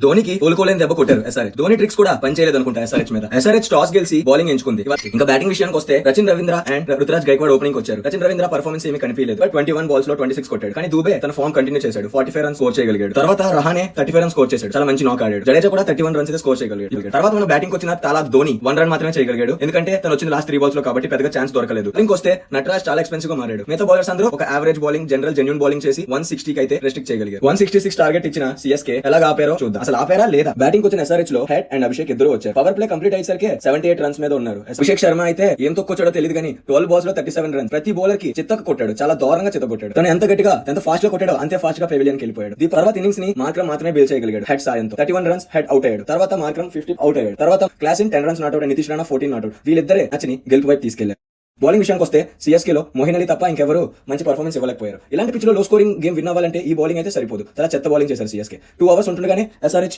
ధోనికి కోలుకోలేని దెబ్బ కొట్టారు ఎస్ఆర్హెచ్. ధోని ట్రిక్స్ కూడా పనిచేయలేదు అనుకుంటా ఎస్ఆర్హెచ్ మీద. ఎస్ఆర్హెచ్ టాస్ గెలిచి బౌలింగ్ ఎంచుకుంది. ఇంకా బ్యాటింగ్ విషయానికి వస్తే రచిన్ రవీంద్ర అండ్ రుతురాజ్ గైక్వాడ్ ఓపెనింగ్ వచ్చారు. రచిన్ రవీంద్ర పర్ఫార్మెన్స్ ఏమీ కనిపించలేదు. 21 బాల్స్ లో 26 కొట్టాడు. కానీ దూబే తన ఫామ్ కంటిన్యూ చేశాడు. 45 రన్స్ స్కోర్ చేయగలిగాడు. తర్వాత రహానే 35 రన్స్ స్కోర్ చేశాడు. చాలా మంచి నాక్ ఆడాడు. జడేజా కూడా 31 రన్స్ స్కోర్ చేయగలిగాడు. తర్వాత మన బ్యాటింగ్ వచ్చిన తాలా ధోని 1 రన్ మాత్రమే చేయగలిగాడు. ఎందుకంటే తను వచ్చిన లాస్ట్ 3 బాల్స్ లో కాబట్టి పెద్దగా ఛాన్స్ దొరకలేదు. ఇంకొస్తే నటరాజ్ చాలా ఎక్స్పెన్సివ్ గా మారాడు. మిగతా బౌలర్స్ అందరూ ఒక average bowling general genuine bowling చేసి 160 కి అయితే రెస్ట్రిక్ట్ చేయగలిగారు. 166 టార్గెట్ ఇచ్చిన సిఎస్కే ఎలా ఆపారో చూద్దాం. అసలు ఆపారా లేదా? బ్యాటింగ్ వచ్చిన ఎస్ఆర్హెచ్ లో హెడ్ అండ్ అభిషేక్ ఇద్దరు వచ్చారు. పవర్ ప్లే కంప్లీట్ అయ్యేసరికి 78 రన్స్ మీద ఉన్నారు. అభిషేక్ శర్మ అయితే ఏం తొక్కొచ్చాడో తెలియదు కానీ 12 బాల్స్ లో 37 రన్స్. ప్రతి బౌలర్ కి చిత్తకు కొట్టాడు. చాలా దారుణంగా చిత్త కొట్టాడు. తను ఎంత గట్టిగా ఎంత ఫాస్ట్ గా కొట్టాడో అంతే ఫాస్ట్ గా పెవిలియన్ కి వెళ్ళిపోయాడు. దీని తర్వాత ఇన్నింగ్స్ ని మార్క్రమ్ మాత్రమే బేల్ చేయగలిగాడు హెడ్ సాయంతో. 31 రన్స్ హెడ్ అవుట్ అయ్యాడు. తర్వాత మార్క్రమ్ 50 అవుట్ అయ్యాడు. తర్వాత Klaasen 10 runs not out, Nitish Rana 14 not out. వీళ్ళిద్దరే మ్యాచ్ని గెలుపు వైపు తీసుకెళ్లారు. బౌలింగ్ విషయానికి వస్తే సిఎస్కే లో మోహిన్ అలీ తప్ప ఇంకెవరు మంచి పర్ఫార్మెన్స్ ఇవ్వలేకపోయారు. ఇలాంటి పిచ్ లో లో స్కోరింగ్ గేమ్ విన్ అవ్వాలంటే ఈ బౌలింగ్ అయితే సరిపోదు. చాలా చెత్త బౌలింగ్ చేశారు సిఎస్కే. 2 hours ఉంటుండగానే SRH